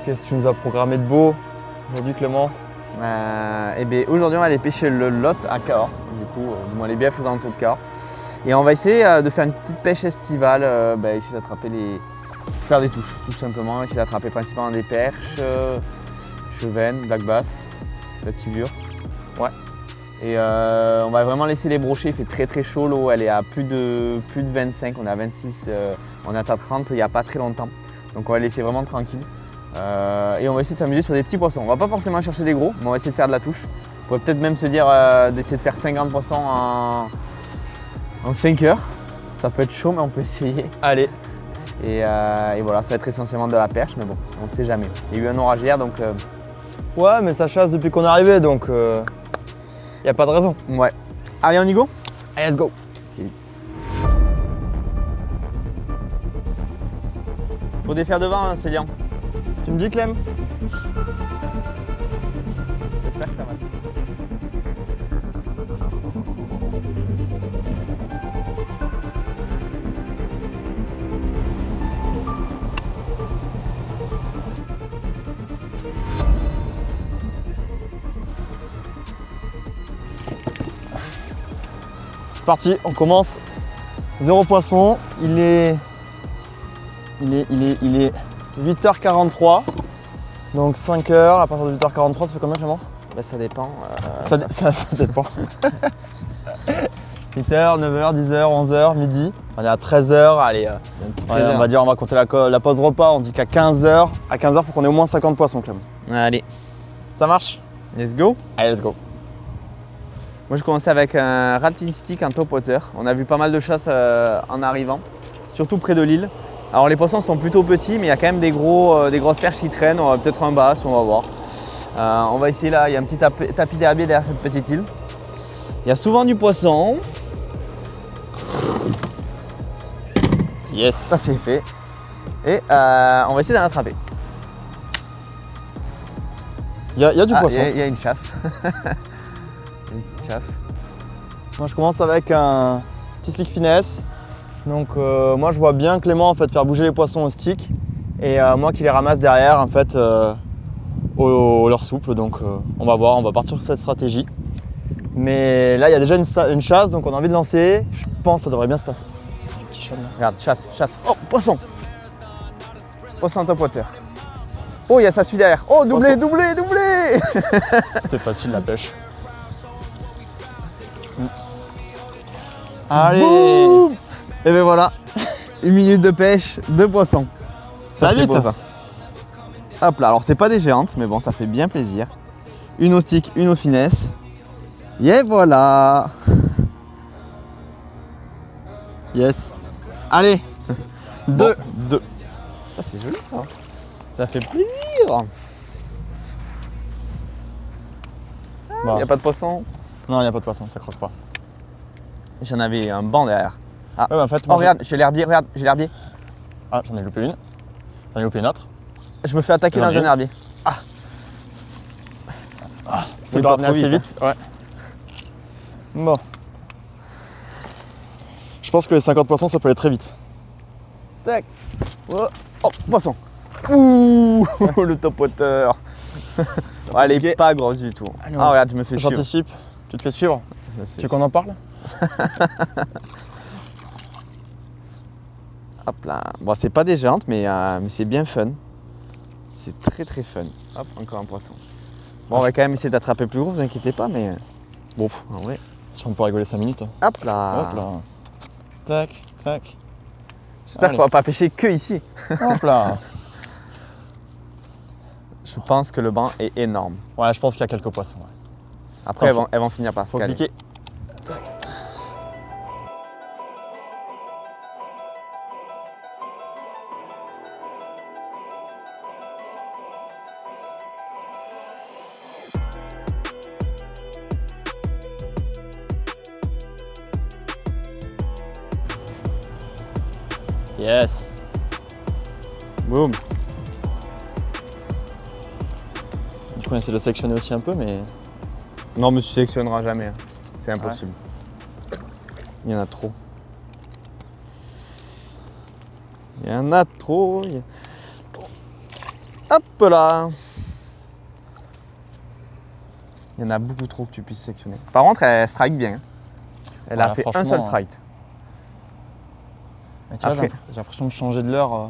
Qu'est-ce que tu nous as programmé de beau aujourd'hui, Clément? Eh bien, aujourd'hui, on va aller pêcher le lot à Cahors. Du coup, moi, les biens faisant un tour de Cahors. Et on va essayer de faire une petite pêche estivale, essayer d'attraper faire des touches, tout simplement. Essayer d'attraper principalement des perches, chevennes, black bass, silure. Ouais. Et on va vraiment laisser les brocher, il fait très très chaud, l'eau elle est à plus de 25, on est à 26, on est à 30 il n'y a pas très longtemps. Donc on va laisser vraiment tranquille. Et on va essayer de s'amuser sur des petits poissons. On va pas forcément chercher des gros, mais on va essayer de faire de la touche. On pourrait peut-être même se dire d'essayer de faire 50 poissons en 5 heures. Ça peut être chaud, mais on peut essayer. Allez. Et voilà, ça va être essentiellement de la perche, mais bon, on ne sait jamais. Il y a eu un orage hier, donc... Ouais, mais ça chasse depuis qu'on est arrivé, donc y a pas de raison. Ouais. Allez, on y go? Allez, let's go. Faut défaire devant, hein, Célian. Tu me dis, Clem? J'espère que ça va. C'est parti, on commence. 0 poisson. Il est 8h43. Donc 5h, à partir de 8h43, ça fait combien, Clément? Bah, ça dépend. Ça dépend. 8h, 9h, 10h, 11h, midi. On est à 13h. Allez, on va dire, on va compter la pause repas. On dit qu'à 15h, à 15h, il faut qu'on ait au moins 50 poissons, Clément. Allez, Ça marche? let's go. Allez, let's go. Moi, je commençais avec un Ralting Stick en top water. On a vu pas mal de chasses en arrivant, surtout près de l'île. Alors, les poissons sont plutôt petits, mais il y a quand même des grosses perches qui traînent. On va peut-être un bass, on va voir. On va essayer là, il y a un petit tapis d'herbier derrière cette petite île. Il y a souvent du poisson. Yes. Ça, c'est fait. Et on va essayer d'en attraper. Il y a du poisson. Il y a une chasse. Une petite chasse. Moi, je commence avec un petit slick finesse. Donc, moi, je vois bien Clément en fait faire bouger les poissons au stick et moi qui les ramasse derrière en fait au leur souple. Donc, on va voir, on va partir sur cette stratégie. Mais là, il y a déjà une chasse, donc on a envie de lancer. Je pense que ça devrait bien se passer. Du petit chat, là. Regarde, chasse. Oh, poisson. Poisson en top water. Oh, il y a ça, celui derrière. Oh, doublé. C'est facile la pêche. Allez. Boum. Et ben voilà, 1 minute de pêche, 2 poissons. Ça va c'est vite, beau, ça. Hop là, alors c'est pas des géantes, mais bon, ça fait bien plaisir. Une au stick, une au finesse. Et voilà. Yes. Allez, 2. Bon, Ça, c'est joli ça. Ça fait plaisir. Bon. Il n'y a pas de poisson. Non, il n'y a pas de poisson, ça croque pas. J'en avais un banc derrière. Ah, Ouais, en fait, oh moi, regarde, j'ai l'herbier, regarde, j'ai l'herbier. Ah, j'en ai loupé une. J'en ai loupé une autre. Je me fais attaquer dans un herbier. C'est pas pas trop assez vite, vite. Ouais. Bon. Je pense que les 50 poissons, ça peut aller très vite. Tac. Oh, poisson. Ouh, le top water. Elle est pas grosse du tout. Allez, Ah regarde, je me fais suivre. J'anticipe. Tu te fais suivre. Tu veux qu'on en parle? Hop là. Bon, c'est pas des géantes, mais c'est bien fun. C'est très très fun. Hop, encore un poisson. Bon, on va quand même essayer d'attraper plus gros, vous inquiétez pas, mais bon, en vrai. Si on peut rigoler 5 minutes. Hop là. Hop là. Tac, tac. J'espère Allez. qu'on va pas pêcher que ici. Hop là. Je pense que le banc est énorme. Ouais, je pense qu'il y a quelques poissons. Ouais. Après, Attends, elles vont finir par se Faut caler. cliquer. Yes. Boum. Du coup, on essaie de sélectionner aussi un peu, mais Non, mais tu sélectionneras jamais. Hein. C'est impossible. Il y en a trop. Il y en a trop. Hop là. Il y en a beaucoup trop que tu puisses sectionner. Par contre, elle strike bien. Elle Voilà, a fait un franchement, seul strike. Et tu vois, Après- j'ai l'impression de changer de l'heure.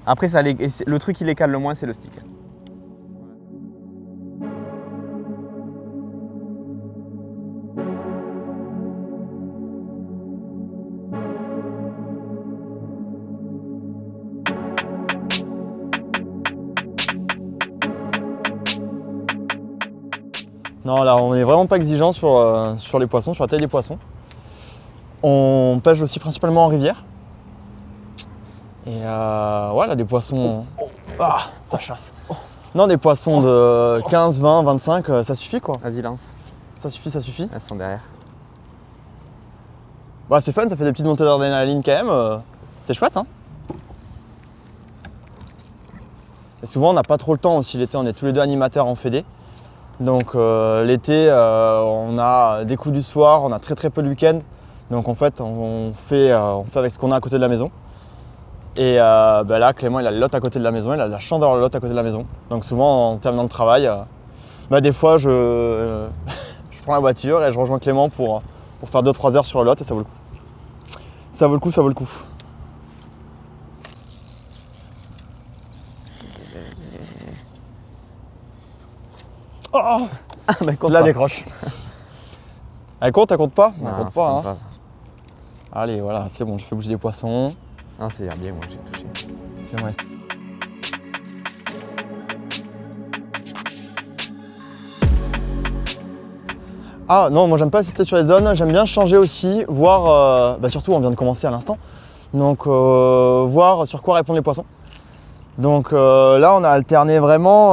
Après, le truc qui les cale le moins, c'est le stick. Non, là, on est vraiment pas exigeant sur les poissons, sur la taille des poissons. On pêche aussi principalement en rivière. Et voilà, des poissons. Ah, ça chasse. Non, des poissons de 15, 20, 25, ça suffit quoi. Vas-y, lance. Ça suffit, ça suffit. Elles sont derrière. Bah, c'est fun, ça fait des petites montées d'adrénaline quand même. C'est chouette, hein. Et souvent, on n'a pas trop le temps aussi l'été, on est tous les deux animateurs en fédé. Donc l'été, on a des coups du soir, on a très peu de week-end. Donc en fait, on fait avec ce qu'on a à côté de la maison. Et là, Clément, il a le lot à côté de la maison, il a la chambre d'avoir le lot à côté de la maison. Donc souvent, en terminant le travail, des fois, je prends la voiture et je rejoins Clément pour faire 2-3 heures sur le lot et ça vaut le coup. Ça vaut le coup, ça vaut le coup. Oh, Compte la pas. décroche. Elle compte pas? Elle Non, compte c'est pas. comme Hein. ça. Allez, voilà, c'est bon, je fais bouger les poissons. Non, c'est bien, moi j'ai touché. J'aimerais- Ah non, moi j'aime pas assister sur les zones, j'aime bien changer aussi, voir, surtout on vient de commencer à l'instant, donc voir sur quoi répondent les poissons. Donc là on a alterné vraiment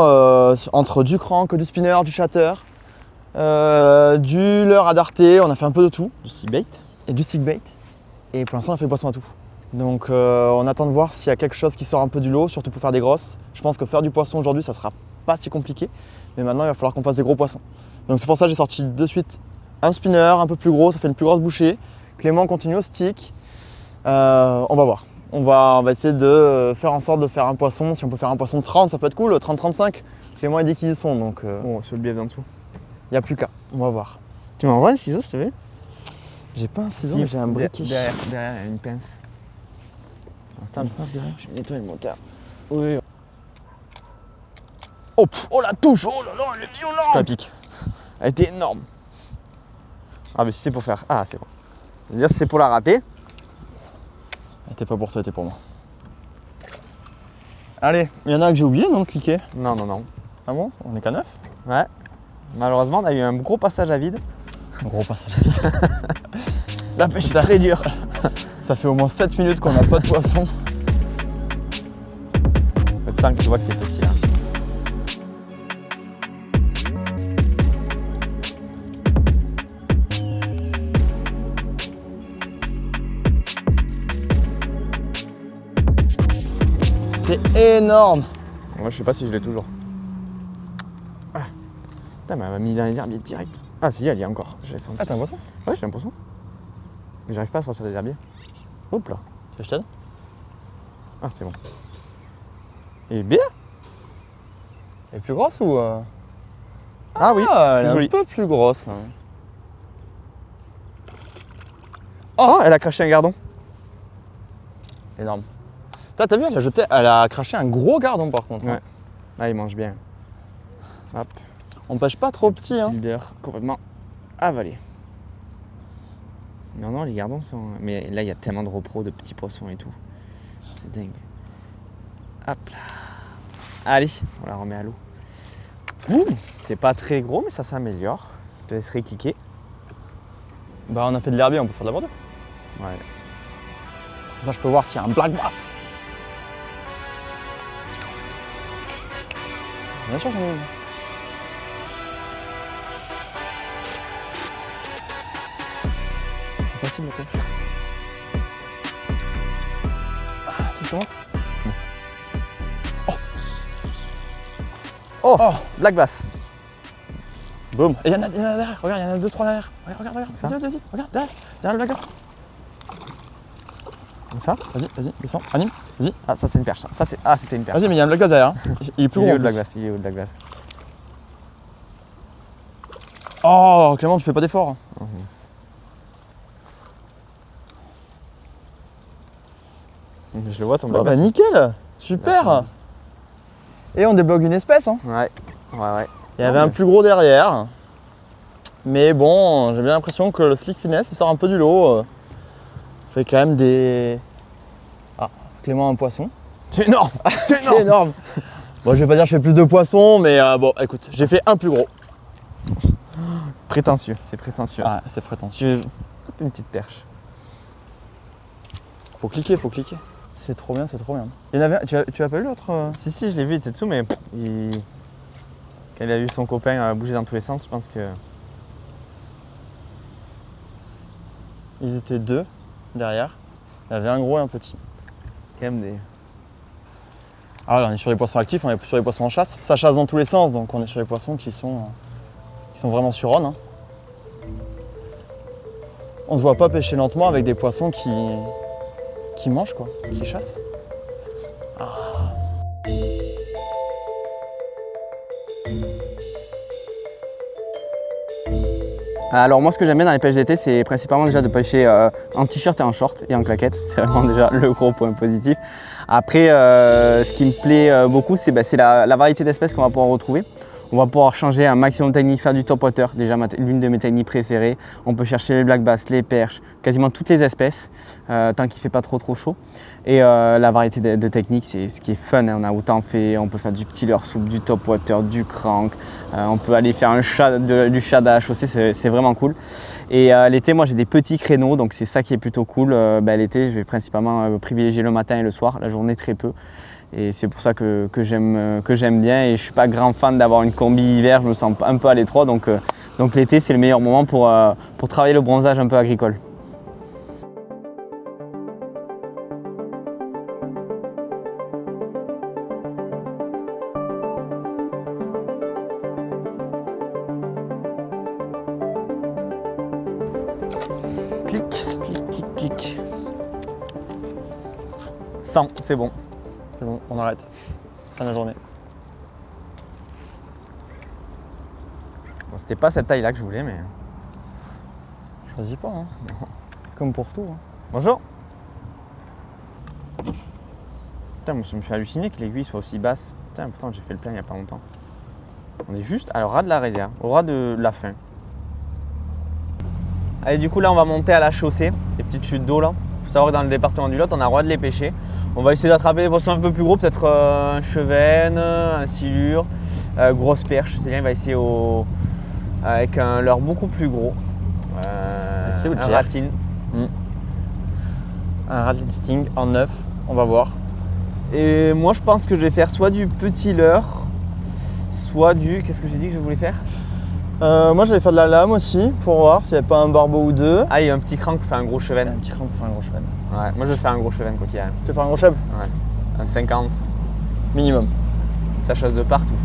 entre du crank, du spinner, du shatter, du leurre à darté, on a fait un peu de tout. Du stick bait. Et du stick bait. Et pour l'instant on a fait le poisson à tout. Donc on attend de voir s'il y a quelque chose qui sort un peu du lot, surtout pour faire des grosses. Je pense que faire du poisson aujourd'hui ça sera pas si compliqué, mais maintenant il va falloir qu'on fasse des gros poissons. Donc c'est pour ça que j'ai sorti de suite un spinner un peu plus gros, ça fait une plus grosse bouchée. Clément continue au stick. On va voir. On va essayer de faire en sorte de faire un poisson. Si on peut faire un poisson de 30, ça peut être cool, 30-35. Clément a dit qu'ils y sont, donc Oh, sur le biais d'en dessous. il n'y a plus qu'à. On va voir. Tu m'envoies un ciseau s'il te plaît? J'ai pas un ciseau, mais j'ai un briquet. Derrière, il y a une pince. Attends, Une pince derrière. je vais nettoyer le moteur. Oui. Oh, oh la touche, oh là là, elle est violente. Je te la pique. Elle était énorme. Ah, mais si c'est pour faire. Ah, c'est bon. Je veux dire, si c'est pour la rater. Elle était pas pour toi, elle était pour moi. Allez, il y en a un que j'ai oublié, non, de cliquer. Non, non, non. Ah bon? On est qu'à 9? Ouais. Malheureusement, on a eu un gros passage à vide. Un gros passage à vide. La pêche est très dure. Ça fait au moins 7 minutes qu'on n'a pas de poisson. En fait, 5, tu vois que c'est petit là. C'est énorme. Moi, je sais pas si je l'ai toujours. Ah. Putain, mais elle m'a mis dans les herbiers direct. Ah, si, elle y est encore. J'ai senti. Ah, t'as un poisson? Ouais, j'ai un poisson. Mais j'arrive pas à sortir des herbiers. Hop là. Tu veux que je t'aide? Ah, c'est bon. Et bien. Elle est plus grosse ou Ah oui, elle plus est jolie. un peu plus grosse. Là. Oh, elle a craché un gardon. Énorme. T'as vu, elle a craché un gros gardon par contre. hein. Ouais. Ah, il mange bien. Hop. On pêche pas trop petit. Hein. Silder complètement avalé. Non, non, les gardons sont. Mais là, il y a tellement de repros de petits poissons et tout. C'est dingue. Hop là. Allez, on la remet à l'eau. Ouh, c'est pas très gros, mais ça s'améliore. Je te laisserai cliquer. Bah on a fait de l'herbier, on peut faire de la bordure. Ouais. Là je peux voir s'il y a un black bass. Bien sûr j'en ai une. C'est facile le coup. Ah, tu le commences? Oh, black bass. Boum. Et il y en a derrière, regarde, il y en a 2-3 derrière. Regarde, Ça vas-y, regarde, derrière le black bass. Ça? Vas-y, descends, anime, vas-y. Ah, ça c'est une perche. Ça, c'est... Ah, c'était une perche. Vas-y, mais il y a un black bass derrière. Il est plus Il est gros. haut de la en plus. glace, il est haut de la glace. Oh, Clément, tu fais pas d'effort. Je le vois ton Oh, black bah bass. nickel, super. Et on débloque une espèce. Hein. Ouais. Il y avait un plus gros derrière. Mais bon, j'ai bien l'impression que le Slick Finesse, il sort un peu du lot. Fait quand même des... Ah, Clément, un poisson. C'est énorme. C'est C'est énorme. Bon, je vais pas dire que je fais plus de poissons, mais bon, écoute, j'ai fait un plus gros. Prétentieux, c'est prétentieux. Ah, c'est prétentieux. Une petite perche. Faut cliquer. C'est trop bien, c'est trop bien. Il y en avait un- tu as pas eu l'autre Si, je l'ai vu, il était dessous, mais quand il a vu son copain bouger dans tous les sens, je pense que... Ils étaient deux derrière. Il y avait un gros et un petit. Quand même des... Ah là, on est sur les poissons actifs, on est sur les poissons en chasse. Ça chasse dans tous les sens, donc on est sur les poissons qui sont vraiment sur on. Hein. On ne se voit pas pêcher lentement avec des poissons qui mangent, quoi, qui chassent. Alors moi ce que j'aime bien dans les pêches d'été, c'est principalement déjà de pêcher en t-shirt et en short et en claquette. C'est vraiment déjà le gros point positif. Après ce qui me plaît beaucoup, c'est la variété d'espèces qu'on va pouvoir retrouver. On va pouvoir changer un maximum de techniques, faire du top water, déjà l'une de mes techniques préférées. On peut chercher les black bass, les perches, quasiment toutes les espèces, tant qu'il ne fait pas trop chaud. Et la variété de techniques, c'est ce qui est fun. Hein. On a autant fait, on peut faire du petit leurre souple, du top water, du crank. On peut aller faire du shad à la chaussée, c'est vraiment cool. Et l'été, moi j'ai des petits créneaux, donc c'est ça qui est plutôt cool. L'été, je vais principalement privilégier le matin et le soir, la journée très peu. Et c'est pour ça que j'aime bien, et je ne suis pas grand fan d'avoir une combi hiver, je me sens un peu à l'étroit, donc l'été c'est le meilleur moment pour travailler le bronzage un peu agricole. Clic. 100, c'est bon. C'est bon, on arrête. Fin de la journée. Bon, c'était pas cette taille-là que je voulais, mais... Choisis pas, hein. Comme pour tout. Hein. Bonjour. Putain, moi, ça me fait halluciner que l'aiguille soit aussi basse. Putain, pourtant j'ai fait le plein il n'y a pas longtemps. On est juste à ras de la réserve, au ras de la fin. Allez, du coup là on va monter à la chaussée, les petites chutes d'eau là. Il faut savoir que dans le département du Lot, on a le droit de les pêcher. On va essayer d'attraper des poissons un peu plus gros, peut-être un chevenne, un silure, grosse perche. Célien va essayer avec un leurre beaucoup plus gros. Un ratine. Un ratline sting en neuf, on va voir. Et moi je pense que je vais faire soit du petit leurre, soit du... Qu'est-ce que j'ai dit que je voulais faire? Moi j'allais faire de la lame aussi pour voir s'il n'y avait pas un barbeau ou deux. Ah, il y a un petit crank pour faire un gros chevenne. Un petit cran pour faire un gros chevenne. Ouais, moi je vais faire un gros chevenne quoi qu'il y a. Tu veux faire un gros cheb? Ouais. Un 50. Minimum. Ça chasse de partout.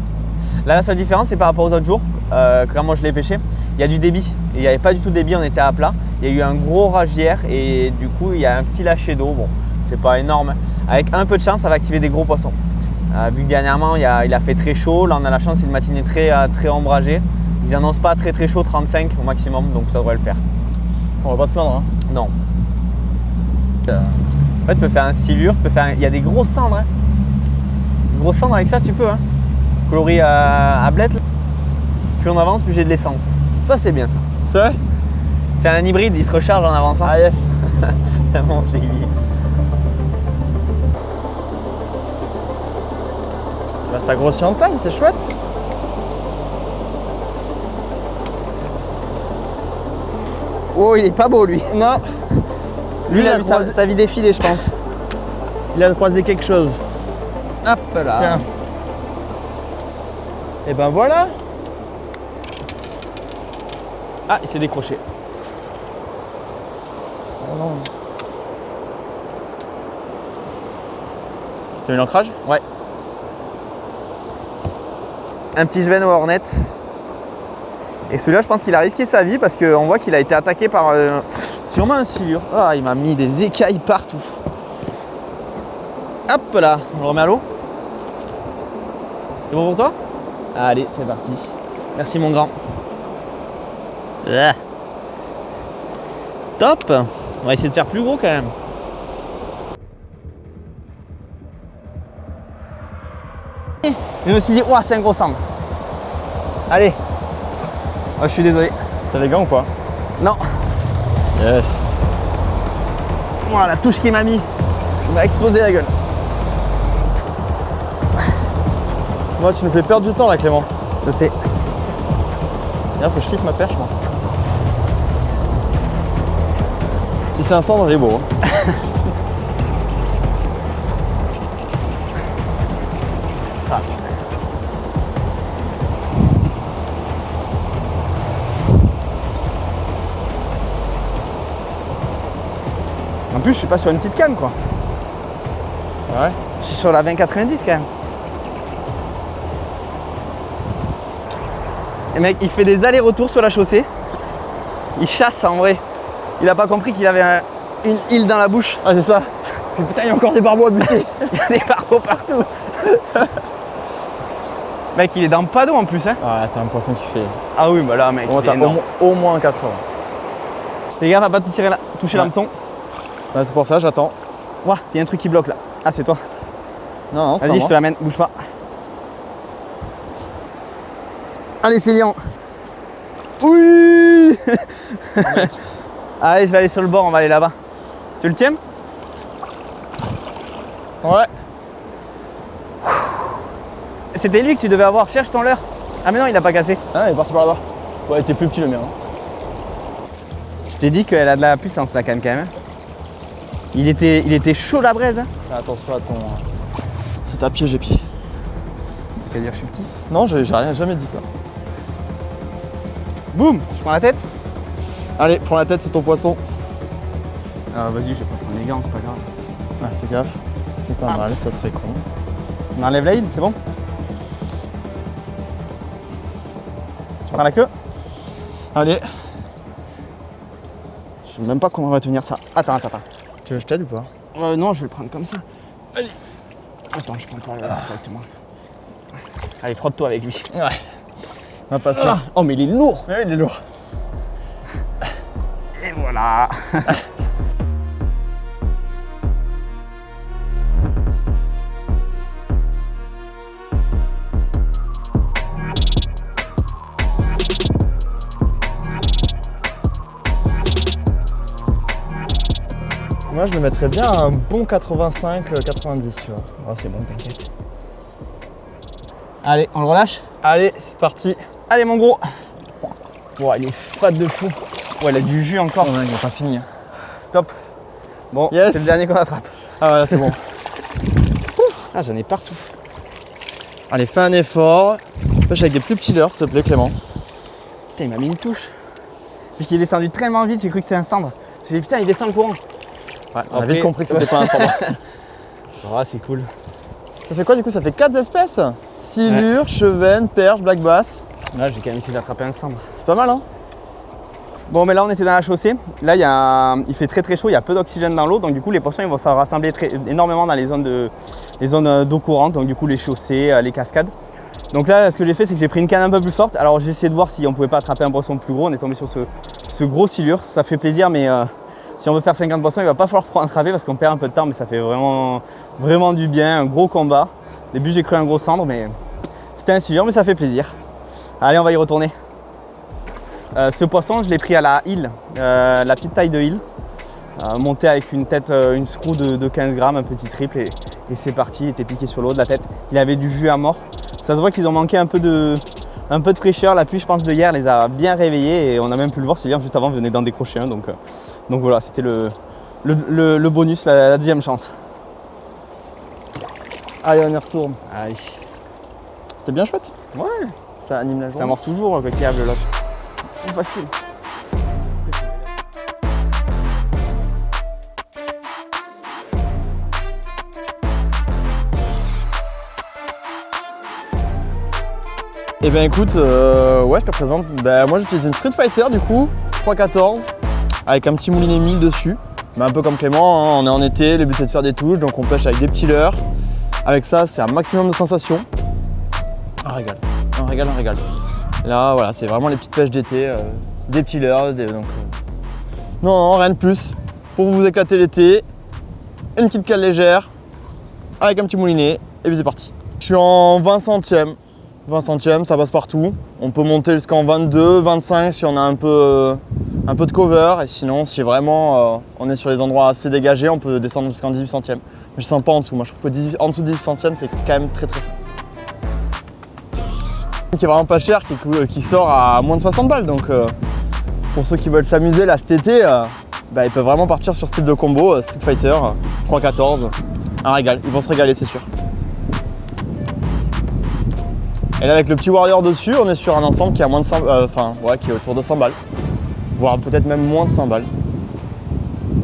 Là, la seule différence, c'est par rapport aux autres jours, quand moi je l'ai pêché, il y a du débit. Et il n'y avait pas du tout de débit, on était à plat. Il y a eu un gros orage hier et du coup, il y a un petit lâcher d'eau. Bon, c'est pas énorme. Avec un peu de chance, ça va activer des gros poissons. Vu que dernièrement, il a fait très chaud. Là, on a la chance, c'est une matinée très ombragée. Ils annoncent pas très chaud, 35 au maximum, donc ça devrait le faire. On va pas se plaindre. Hein. Non. En fait, tu peux faire un silure, il y a des grosses cendres. Hein. Des grosses cendres avec ça, tu peux. Hein. Coloris à blette. Plus on avance, plus j'ai de l'essence. Ça, c'est bien ça. C'est vrai? C'est un hybride, il se recharge en avançant. Ah yes. Vraiment, c'est lui. Bah, ça grossit en taille, c'est chouette. Oh, il est pas beau lui. Non. Lui, il a vu croisé- sa vie défiler, je pense. Il a croisé quelque chose. Hop là. Tiens. Et ben voilà. Ah, il s'est décroché. Oh non. Tu as eu l'ancrage? Ouais. Un petit Jevenne au Hornet. Et celui-là, je pense qu'il a risqué sa vie parce qu'on voit qu'il a été attaqué par sûrement un silure. Ah, il m'a mis des écailles partout. Hop là, on le remet à l'eau. C'est bon pour toi? Allez, c'est parti. Merci mon grand. Top. On va essayer de faire plus gros quand même. Je me suis dit, ouah, c'est un gros sang. Allez. Oh, je suis désolé. T'as les gants ou quoi? Non. Yes. Ouah, la touche qu'il m'a mis. Il m'a explosé la gueule. Moi, tu nous fais perdre du temps là, Clément. Je sais. Là, faut que je kiffe ma perche, moi. Si c'est un cendre, il est beau. Hein. Ah putain. En plus, je suis pas sur une petite canne quoi. Ouais. Je suis sur la 20-90 quand même. Et mec, il fait des allers-retours sur la chaussée. Il chasse en vrai. Il a pas compris qu'il avait une île dans la bouche. Ah, c'est ça. Puis, putain, il y a encore des barbeaux à buter. Il y a des barbeaux partout. Mec, il est dans pas d'eau en plus. Hein. Ah, t'as un poisson qui fait. Ah oui, bah là, mec. Bon, il est t'as énorme. au moins 4 heures. Fais gaffe à pas toucher Ouais. l'hameçon. Ouais, c'est pour ça, j'attends. Ouah, il y a un truc qui bloque là. Ah, c'est toi. Non, non, c'est Vas-y, pas je te moi. l'amène, bouge pas. Allez, c'est liant. Oui. Allez, je vais aller sur le bord, on va aller là-bas. Tu le tiens? Ouais. C'était lui que tu devais avoir. Cherche ton leurre. Ah, mais non, il a pas cassé. Ah, il est parti par là-bas. Ouais, il était plus petit le mien. Hein. Je t'ai dit qu'elle a de la puissance la canne quand même. Il était chaud la braise. Hein. Fais attention à ton. Si t'as pied, j'ai pied. Tu veux dire je suis petit? Non, j'ai rien, jamais dit ça. Boum, je prends la tête. Allez, prends la tête, c'est ton poisson. Vas-y, je vais pas prendre les gants, c'est pas grave. Ah, fais gaffe. Tu fais pas Ah. mal, ça serait con. On enlève la île, c'est bon? Tu prends la queue? Allez. Je sais même pas comment on va tenir ça. Attends. Tu veux que je t'aide ou pas? Non, je vais le prendre comme ça. Allez. Attends, je prends pas directement. Allez, frotte-toi avec lui. Ouais. Ma passion. Ah. Oh, mais il est lourd. Ouais, il est lourd. Et voilà. Moi, je le mettrais bien à un bon 85-90, tu vois. Oh, c'est bon, t'inquiète. Allez, on le relâche? Allez, c'est parti. Allez, mon gros. Oh, il est fat de fou. Ouais, il a du jus encore. Oh, non, il n'est pas fini. Hein. Top. Bon, Yes. c'est le dernier qu'on attrape. Ah, voilà, c'est bon. Ah, j'en ai partout. Allez, fais un effort. Pêche avec des plus petits leurres, s'il te plaît, Clément. Putain, il m'a mis une touche. Puis qu'il est descendu tellement vite, j'ai cru que c'était un cendre. J'ai dit, putain, il descend le courant. Ouais, on a vite compris que c'était pas un cendre. Ah, c'est cool. Ça fait quoi du coup? Ça fait 4 espèces? Silure, chevenne, perche, black bass. Là, je vais quand même essayer d'attraper un cendre. C'est pas mal, hein? Bon, mais là, on était dans la chaussée. Là, il fait très très chaud, il y a peu d'oxygène dans l'eau. Donc, du coup, les poissons ils vont se rassembler énormément dans les zones d'eau courante. Donc, du coup, les chaussées, les cascades. Donc là, ce que j'ai fait, c'est que j'ai pris une canne un peu plus forte. Alors, j'ai essayé de voir si on pouvait pas attraper un poisson plus gros. On est tombé sur ce gros silure. Ça fait plaisir, mais si on veut faire 50 poissons, il va pas falloir trop attraper parce qu'on perd un peu de temps. Mais ça fait vraiment du bien. Un gros combat. Au début, j'ai cru un gros cendre, mais c'était un silure, mais ça fait plaisir. Allez, on va y retourner. Ce poisson, je l'ai pris à la île, la petite taille de île, monté avec une tête, une screw de 15 grammes, un petit triple, et c'est parti. Il était piqué sur le haut de la tête. Il avait du jus à mort. Ça se voit qu'ils ont manqué un peu de fraîcheur. La pluie, je pense, de hier les a bien réveillés, et on a même pu le voir. Sylvia, juste avant, venait d'en décrocher un. Donc voilà, c'était le bonus, la deuxième chance. Allez, on y retourne. Allez. C'était bien chouette. Ouais, Ça anime la ça journée. mord toujours le coquillage de l'autre. C'est facile. Eh bien écoute, ouais, je te présente. Moi j'utilise une Street Fighter du coup, 314, avec un petit moulinet 1000 dessus. Mais un peu comme Clément, hein, on est en été, le but c'est de faire des touches, donc on pêche avec des petits leurres. Avec ça, c'est un maximum de sensations. Un régal, un régal, un régal. Là, voilà, c'est vraiment les petites pêches d'été, des petits leurres. Non, rien de plus. Pour vous éclater l'été, une petite cale légère, avec un petit moulinet, et puis c'est parti. Je suis en 20 centièmes. 20 centièmes, ça passe partout. On peut monter jusqu'en 22, 25 si on a un peu de cover. Et sinon, si vraiment on est sur des endroits assez dégagés, on peut descendre jusqu'en 18 centièmes. Mais je sens pas en dessous. Moi, je trouve que en dessous de 18 centièmes, c'est quand même très très fort. Qui est vraiment pas cher, qui sort à moins de 60 balles. Donc, pour ceux qui veulent s'amuser là cet été, ils peuvent vraiment partir sur ce type de combo. Street Fighter, 3-14, un régal. Ils vont se régaler, c'est sûr. Et là avec le petit Warrior dessus, on est sur un ensemble qui est à moins de 100, qui est autour de 100 balles. Voire peut-être même moins de 100 balles.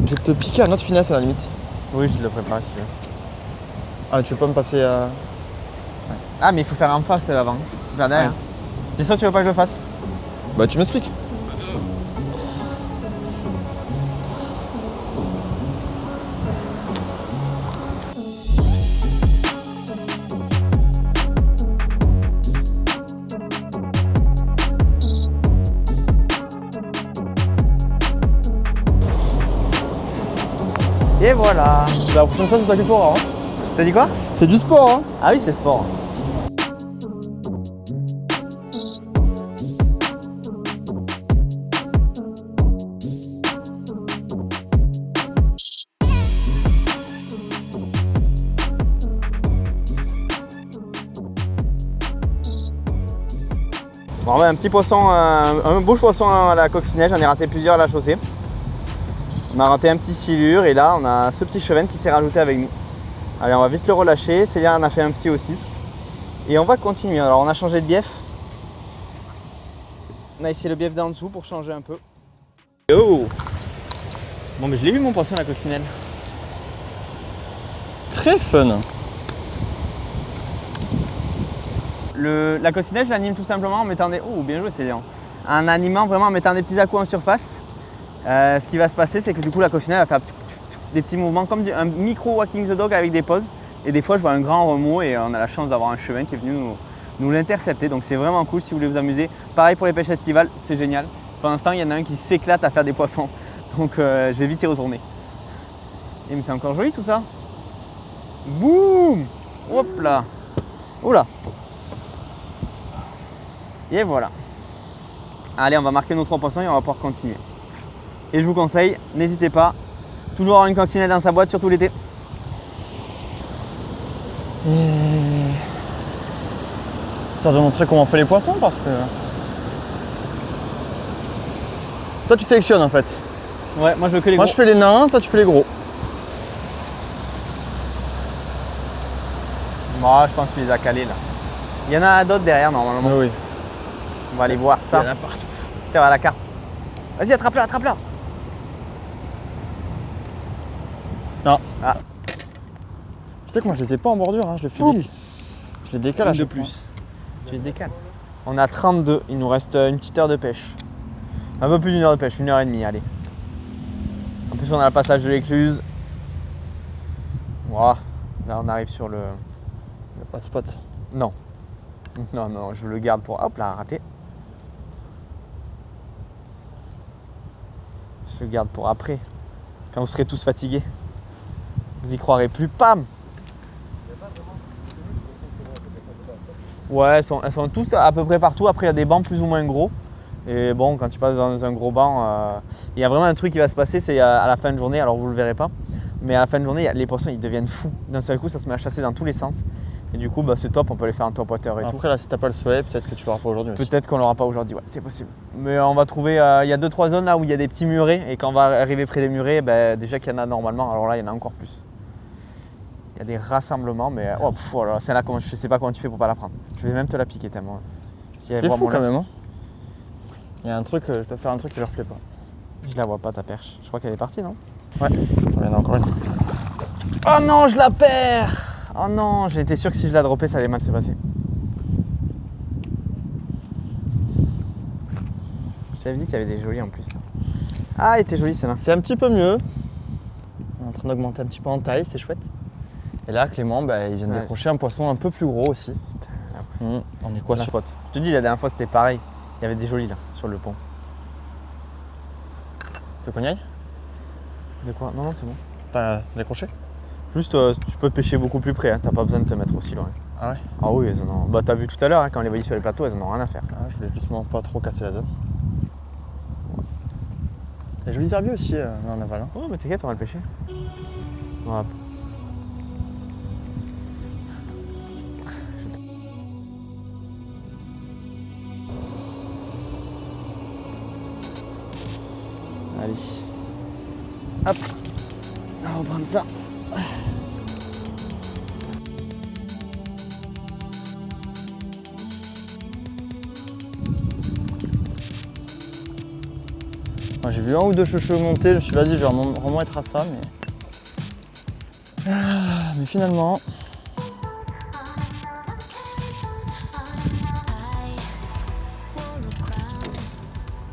Je vais te piquer un autre finesse à la limite. Oui, je le prépare si tu veux. Ah, tu veux pas me passer à... Ouais. Ah, mais il faut faire en face l'avant. Faire derrière. Ouais. T'es sûr que tu veux pas que je le fasse? Bah tu m'expliques. Et voilà. La prochaine fois, c'est toi qui feras. Hein. T'as dit quoi? C'est du sport. Hein. Ah oui, c'est sport. Bon, ouais, un petit poisson, un beau poisson à la coccinelle, j'en ai raté plusieurs à la chaussée. On a raté un petit silure et là on a ce petit chevenne qui s'est rajouté avec nous. Allez, on va vite le relâcher. Célia en a fait un petit aussi. Et on va continuer. Alors on a changé de bief. On a essayé le bief d'en dessous pour changer un peu. Oh! Bon, mais je l'ai eu mon poisson à la coccinelle. Très fun. La coccinelle, je l'anime tout simplement en mettant des... Oh, bien joué Célia. En animant vraiment en mettant des petits à-coups en surface. Ce qui va se passer, c'est que du coup la coccinelle va faire des petits mouvements comme un micro walking the dog avec des pauses. Et des fois je vois un grand remous et on a la chance d'avoir un chevin qui est venu nous l'intercepter. Donc c'est vraiment cool si vous voulez vous amuser. Pareil pour les pêches estivales, c'est génial. Pour l'instant il y en a un qui s'éclate à faire des poissons. Donc je vais vite y retourner. Et mais c'est encore joli tout ça. Boum! Hop là! Oula! Et voilà. Allez, on va marquer nos 3 poissons et on va pouvoir continuer. Et je vous conseille, n'hésitez pas, toujours avoir une coccinelle dans sa boîte, surtout l'été. Ça doit montrer comment on fait les poissons parce que... Toi tu sélectionnes en fait. Ouais, moi je veux que les gros. Moi je fais les nains, toi tu fais les gros. Moi je pense que tu les as calés là. Il y en a d'autres derrière normalement. Oui. On va aller voir ça. Il y en a partout. Putain, à la carte. Vas-y, attrape-la, attrape-la. Non. Ah. Tu sais que moi je les ai pas en bordure, hein. Je les fais. Je les décale à chaque fois. Tu les décales. On a 32, il nous reste une petite heure de pêche. Un peu plus d'une heure de pêche, 1h30, allez. En plus on a le passage de l'écluse. Voilà. Là on arrive sur le... Il n'y a pas de spot. Non. Non, non, je le garde pour... Hop là, raté. Je le garde pour après. Quand vous serez tous fatigués. Vous y croirez plus. Pam! Ouais, elles sont tous à peu près partout. Après, il y a des bancs plus ou moins gros. Et bon, quand tu passes dans un gros banc, il y a vraiment un truc qui va se passer, c'est à la fin de journée, alors vous ne le verrez pas, mais à la fin de journée, les poissons ils deviennent fous. D'un seul coup, ça se met à chasser dans tous les sens. Et du coup, c'est top, on peut les faire en top water et tout. Après, là, si t'as pas le soleil, peut-être que tu l'auras pas aujourd'hui. Peut-être qu'on l'aura pas aujourd'hui, ouais, c'est possible. Mais on va trouver, il y a 2-3 zones là où il y a des petits murets, et quand on va arriver près des murets, déjà qu'il y en a normalement, alors là, il y en a encore plus. Il y a des rassemblements, mais oh, voilà, celle-là, je sais pas comment tu fais pour pas la prendre. Je vais même te la piquer tellement. Si c'est fou quand même. Hein. Il y a un truc, je peux faire un truc qui leur plaît pas. Je la vois pas ta perche. Je crois qu'elle est partie, non? Ouais. Attends, il y en a encore une. Oh non, je la perds! Oh non, j'étais sûr que si je la droppais, ça allait mal se passer. Je t'avais dit qu'il y avait des jolies en plus là. Ah, elle était jolie celle-là. C'est un petit peu mieux. train d'augmenter un petit peu en taille, c'est chouette. Et là, Clément, il vient de Ouais. décrocher un poisson un peu plus gros aussi. On est quoi La sur... pote. Je te dis, la dernière fois, c'était pareil. Il y avait des jolis là, sur le pont. Tu veux qu'on y aille? De quoi? Non, non, c'est bon. T'as décroché? Juste, tu peux pêcher beaucoup plus près, hein. T'as pas besoin de te mettre aussi loin. Ah ouais? Ah oui, elles en ont. Bah, t'as vu tout à l'heure, hein, quand on les voyait sur les plateaux, elles en ont rien à faire. Ah, je voulais justement pas trop casser la zone. Il y a joli herbier aussi en aval. Hein. Oh, mais t'inquiète, on va le pêcher. Voilà. Allez. Hop. On va prendre ça. Moi, j'ai vu un ou deux cheveux monter, je me suis dit vas-y, je vais vraiment être à ça, mais... mais finalement...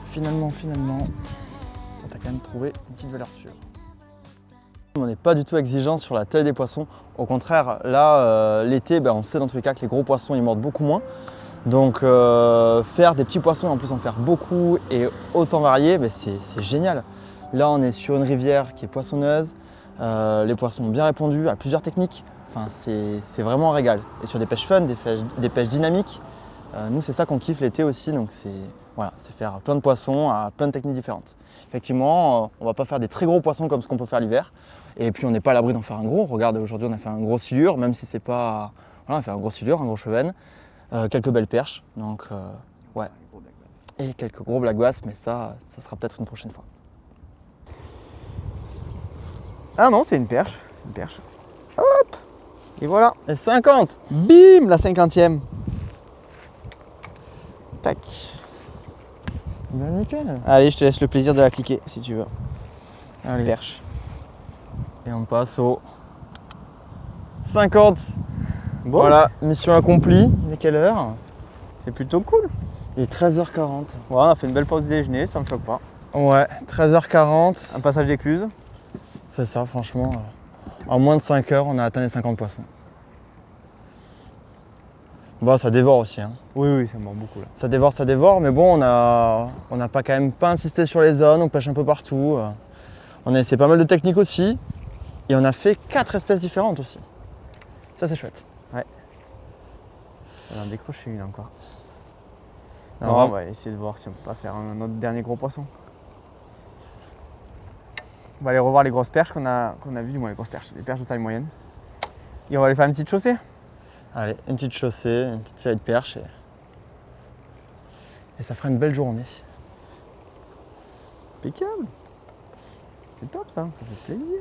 Finalement, on a quand même trouvé une petite valeur sûre. On n'est pas du tout exigeant sur la taille des poissons. Au contraire, là, l'été, on sait dans tous les cas que les gros poissons, ils mordent beaucoup moins. Donc faire des petits poissons et en plus en faire beaucoup et autant variés, c'est génial. Là, on est sur une rivière qui est poissonneuse. Les poissons ont bien répondu à plusieurs techniques. Enfin, c'est vraiment un régal. Et sur des pêches fun, des pêches dynamiques, nous, c'est ça qu'on kiffe l'été aussi. Donc voilà, c'est faire plein de poissons à plein de techniques différentes. Effectivement, on ne va pas faire des très gros poissons comme ce qu'on peut faire l'hiver. Et puis, on n'est pas à l'abri d'en faire un gros. Regarde, aujourd'hui, on a fait un gros silure, même si c'est pas... Voilà, on a fait un gros silure, un gros chevenne. Quelques belles perches, donc ouais. Et quelques gros black bass, mais ça sera peut-être une prochaine fois. Ah non, c'est une perche. C'est une perche. Hop. Et voilà. Et 50. Bim, la 50e. Tac. Ben nickel. Allez, je te laisse le plaisir de la cliquer si tu veux. Allez. Perche. Et on passe au 50. Bon, Voilà, mission accomplie. Il est quelle heure? c'est plutôt cool. Il est 13h40. Voilà, on a fait une belle pause déjeuner, ça me choque pas. Ouais, 13h40. Un passage d'écluse. C'est ça, franchement. En moins de 5 heures, on a atteint les 50 poissons. Bon, ça dévore aussi. Hein. Oui, ça me manque beaucoup là. Ça dévore, mais bon, on n'a pas quand même pas insisté sur les zones, on pêche un peu partout. On a essayé pas mal de techniques aussi. Et on a fait 4 espèces différentes aussi. Ça, c'est chouette. On va en décrocher une encore. Non, Non, vraiment. on va essayer de voir si on peut pas faire un autre dernier gros poisson. On va aller revoir les grosses perches qu'on a vues, du moins les grosses perches, les perches de taille moyenne. Et on va aller faire une petite chaussée. Allez, une petite chaussée, une petite série de perches. Et ça fera une belle journée. Impeccable. C'est top ça fait plaisir.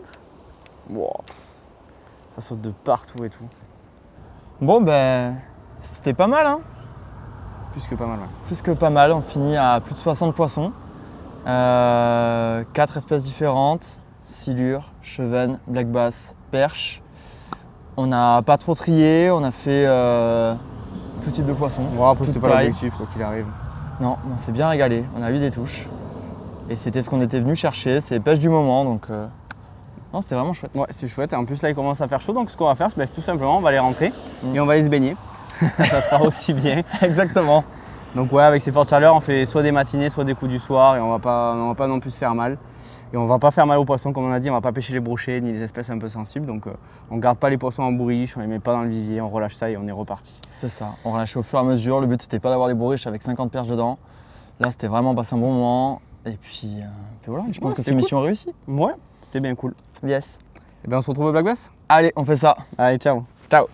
Wow. Ça saute de partout et tout. Bon, c'était pas mal, hein. Plus que pas mal, ouais. Plus que pas mal, on finit à plus de 60 poissons. 4 espèces différentes, silure, chevenne, black bass, perche. On n'a pas trop trié, on a fait tout type de poissons. Bon, après, toute c'était pas taille. l'objectif, quoi qu'il arrive. Non, on s'est bien régalé, on a eu des touches. Et c'était ce qu'on était venu chercher, c'est pêche du moment, donc non, c'était vraiment chouette. Ouais, c'est chouette. Et en plus, là, il commence à faire chaud. Donc, ce qu'on va faire, c'est tout simplement, on va aller rentrer et on va aller se baigner. Ça sera aussi bien. Exactement. Donc, ouais, avec ces fortes chaleurs, on fait soit des matinées, soit des coups du soir et on va pas non plus se faire mal. Et on va pas faire mal aux poissons, comme on a dit, on va pas pêcher les brochets ni les espèces un peu sensibles. Donc, on garde pas les poissons en bourriche, on les met pas dans le vivier, on relâche ça et on est reparti. C'est ça, on relâchait au fur et à mesure. Le but, c'était pas d'avoir des bourriches avec 50 perches dedans. Là, c'était vraiment passer un bon moment. Et puis voilà, je pense que c'est c'était mission réussie. Ouais, c'était bien cool. Yes. Et bien, on se retrouve au Black Bass. Allez, on fait ça. Allez, ciao. Ciao.